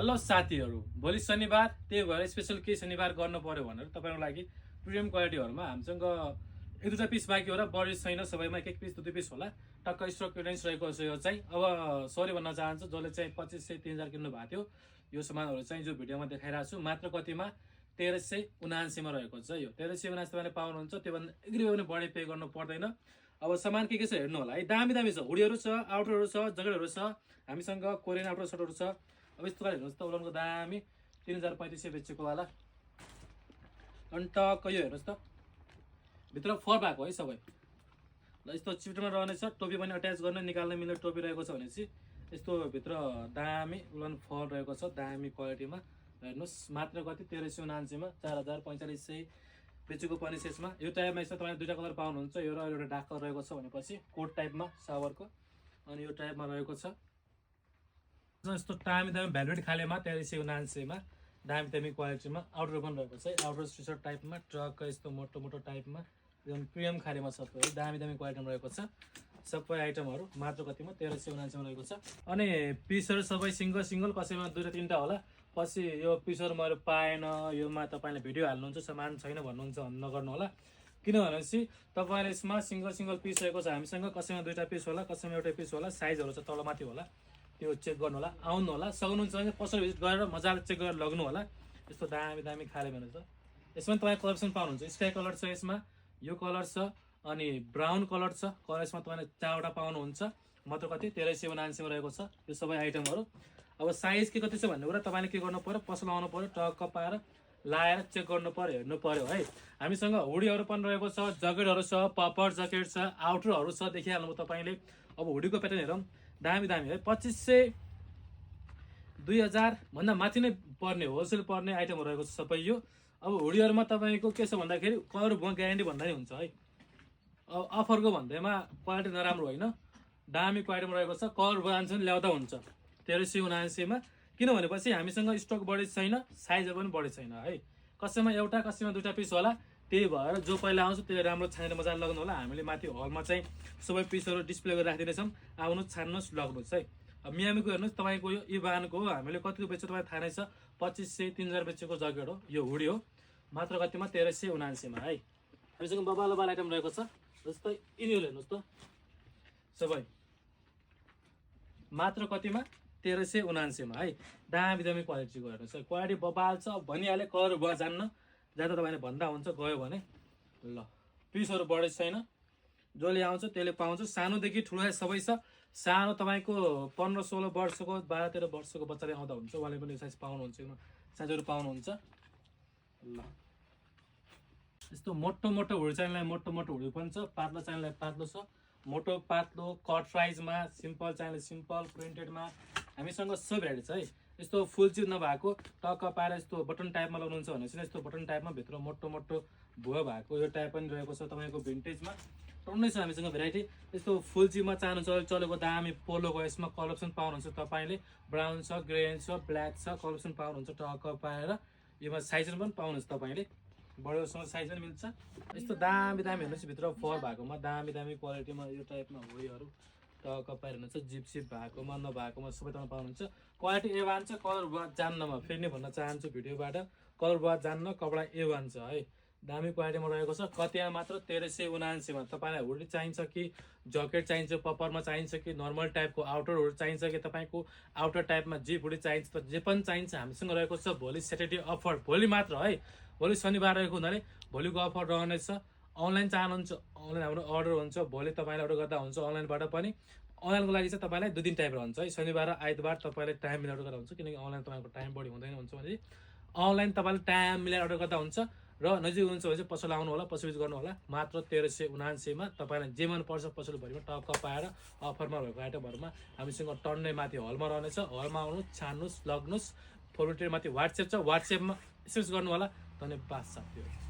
Hello साथीहरू, भोलि शनिबार, त्यही भएर स्पेसल के शनिबार गर्नु पर्यो भनेर तपाईँको लागि प्रिमियम क्वालिटीहरूमा हामीसँग एक दुईवटा पिस बाँकी होला, बढी छैन, सबैमा एक एक पिस दुई पिस होला। टक्क स्टक रेन्ज रहेको छ यो चाहिँ। अब सरी भन्न चाहन्छु जसले चाहिँ 2500 3000 किन्नु भएको थियो, यो सामानहरू चाहिँ जो भिडियोमा देखाइरहेको छु मात्र कतिमा 1379 मा रहेको छ। यो 1379 तपाईँले पाउनुहुन्छ, त्योभन्दा एक रुपियाँ पनि बढी पे गर्नु पर्दैन। अब सामान के छ हेर्नु होला है, दामी दामी छ, हुडीहरू छ, आउटरहरू छ, जगेटहरू छ, हामीसँग कोरियन आउटर सर्टहरू छ। अब यस्तो गरेर हेर्नुहोस् त, उलनको दामी 3500 बेचेको वाला। अनि टक्क यो हेर्नुहोस् त, भित्र फर भएको है सबै। ल यस्तो चिप्टोमा रहनेछ, टोपी पनि अट्याच गर्न निकाल्न मिल्ने टोपी रहेको छ भनेपछि यस्तो भित्र दामी उलन फर रहेको छ, दामी क्वालिटीमा। हेर्नुहोस् मात्र कति 1379 मा 4500 बेचेको पनि सेसमा। यो टाइपमा यस्तो तपाईँले दुईवटा कलर पाउनुहुन्छ, यो र एउटा डार्क कलर रहेको छ भनेपछि कोट टाइपमा सावरको, अनि यो टाइपमा रहेको छ। यस्तो दामी दामी भ्यालुट खालेमा 1379 मा दामी दामी क्वालिटीमा आउटर पनि रहेको छ। आउटर टी सर्ट टाइपमा, ट्रक यस्तो मोटो मोटो टाइपमा, एकदम प्रिमियम खालेमा सबै है, दामी दामी क्वालिटीमा रहेको छ। सबै आइटमहरू मात्र कतिमा 1379 मा रहेको छ। अनि पिसहरू सबै सिङ्गल सिङ्गल, कसैमा दुईवटा तिनवटा होला। पछि यो पिसहरू मैले पाएन, योमा तपाईँले भिडियो हाल्नुहुन्छ, सामान छैन भन्नुहुन्छ नगर्नु होला। किनभनेपछि तपाईँले यसमा सिङ्गल सिङ्गल पिस रहेको छ हामीसँग, कसैमा दुईवटा पिस होला, कसैमा एउटा पिस होला, साइजहरू चाहिँ तलमाथि होला, त्यो चेक गर्नु होला। आउनु होला, सक्नुहुन्छ भने पसल भिजिट गरेर मजाले चेक गरेर लग्नु होला। यस्तो दामी दामी खाले भनेर छ। यसमा तपाईँ कलर पाउनुहुन्छ, स्काई कलर छ, यसमा यो कलर छ, अनि ब्राउन कलर छ। कलर यसमा तपाईँले 4वटा पाउनुहुन्छ, मात्र कति 1379 मा रहेको छ यो सबै आइटमहरू। अब साइज के कति छ भन्ने कुरा तपाईँले के गर्नु पर्यो, पसल आउनु पर्यो, टक्क पाएर लाएर चेक गर्नु पर्यो, हेर्नु पर्यो है। हामीसँग हुडीहरू पनि रहेको छ, जकेटहरू छ, पपर ज्याकेट छ, आउटरहरू छ, देखिहाल्नु तपाईँले। अब हुडीको प्याटर्न हेरौँ, दामी दामी है, 2500 2000 भन्दा माथि नै पर्ने होलसेल पर्ने आइटमहरू रहेको छ सबै यो। अब हुडीहरूमा तपाईँको के छ भन्दाखेरि कलर भुवा ग्यारेन्टी भन्दा नि हुन्छ है। अब अफरको भन्दैमा क्वालिटी नराम्रो होइन, दामी क्वालिटीमा रहेको छ। कलर भुवा जान्छ भने ल्याउँदा हुन्छ 1379 मा। किनभनेपछि हामीसँग स्टक बढी छैन, साइजहरू पनि बढी छैन है। कसैमा एउटा, कसैमा दुईवटा पिस होला। त्यही भएर जो पहिला आउँछ त्यसले राम्रो छानेर मजाले लग्नु होला। हामीले माथि हलमा चाहिँ सबै पिसहरू डिस्प्ले गरेर राखिदिनेछौँ, आउनुहोस्, छान्नुहोस्, लग्नुहोस् है। अब मियामीको हेर्नुहोस्, तपाईँको यो इभानको हो, हामीले कतिको बेच्छ तपाईँलाई थाहा नै छ, 2500 3000 बेचेको ज्याकेट हो, यो हुडी हो, मात्र कतिमा 1379 मा है। हामीसँग बबाल बबाल आइटम रहेको छ, जस्तै यिनीहरू हेर्नुहोस् त, सबै मात्र कतिमा 1379 मा है। दामी दामी क्वालिटीको हेर्नुहोस् है, क्वालिटी बबाल छ। भनिहालेँ, कलर भयो जान्न जाँदा तपाईँले भन्दा हुन्छ, गयो भने ल। पिसहरू बढी छैन, जसले आउँछ त्यसले पाउँछ, सानोदेखि ठुलो सबै छ। सानो तपाईँको 15-16 वर्षको 12-13 वर्षको बच्चाले आउँदा हुन्छ, उहाँले पनि साइज पाउनुहुन्छ, साइजहरू पाउनुहुन्छ ल। यस्तो मोटो मोटो हुडी चाहिनेलाई मोटो मोटो हुडी पनि छ, पातलो चाहिनेलाई पातलो छ, मोटो पातलो कट प्राइजमा, सिम्पल चाहिने सिम्पल, प्रिन्टेडमा हामीसँग सब भेराइटी छ है। यस्तो फुल चिज नभएको टक्क पाएर यस्तो बटन टाइपमा लगाउनुहुन्छ भने चाहिँ यस्तो बटन टाइपमा भित्र मोटो मोटो भुवा भएको यो टाइप पनि रहेको छ तपाईँको भिन्टेजमा, टन्नै छ हामीसँग भेराइटी। यस्तो फुल चिजमा चाहनुहुन्छ चलेको दामी पोलोको, यसमा कलर अप्सन पाउनुहुन्छ तपाईँले, ब्राउन छ, ग्रे छ, ब्ल्याक छ, कलर अप्सन पाउनुहुन्छ टक्क पाएर। योमा साइजहरू पनि पाउनुहुन्छ तपाईँले, बडोसँग साइज पनि मिल्छ। यस्तो दामी दामी हेर्नुहोस्, भित्र फर भएकोमा दामी दामी क्वालिटीमा यो टाइपमा हो योहरू, टक्क पाएर हेर्नुहुन्छ, जिप सिप भएकोमा नभएकोमा सबै ठाउँमा पाउनुहुन्छ। क्वालिटी A1 छ, कलर बुवा जान्नमा फेरि नै भन्न चाहन्छु भिडियोबाट, कलर बुवा जान्न, कपडा A1 छ है, दामी क्वालिटीमा रहेको छ। कतिमा मात्र 1379 मा। तपाईँलाई हुडी चाहिन्छ कि ज्याकेट चाहिन्छ, पपरमा चाहिन्छ कि नर्मल टाइपको आउटरहरू चाहिन्छ कि तपाईँको आउटर टाइपमा जिप हुडी चाहिन्छ, त जे पनि चाहिन्छ हामीसँग रहेको छ। भोलि स्याटरडे अफर, भोलि मात्र है, भोलि शनिबार रहेको हुनाले भोलिको अफर रहनेछ। अनलाइन चाहनुहुन्छ, अनलाइन हाम्रो अर्डर हुन्छ, भोलि तपाईँले अर्डर गर्दा हुन्छ अनलाइनबाट पनि। अनलाइनको लागि चाहिँ तपाईँलाई 2 दिन टाइम रहन्छ है, शनिबार र आइतबार तपाईँले टाइम मिलाएर अर्डर गर्दा हुन्छ, किनकि अनलाइन तपाईँको टाइम बढी हुँदैन हुन्छ भने अनलाइन तपाईँले टाइम मिलाएर अर्डर गर्दा हुन्छ। र नजिक हुनुहुन्छ भने चाहिँ पसल आउनु होला, पसल गर्नु होला, मात्र 1379 मा। तपाईँलाई जे मन पर्छ पसलभरिमा टक्क पाएर अफरमा भएको आइटमहरूमा हामीसँग टन्नै माथि हलमा रहनेछ। हलमा आउनुहोस्, छान्नुहोस्, लग्नुहोस्। फोटो माथि वाट्सएप छ, वाट्सएपमा एसएमएस गर्नु होला। धन्यवाद साथीहरू।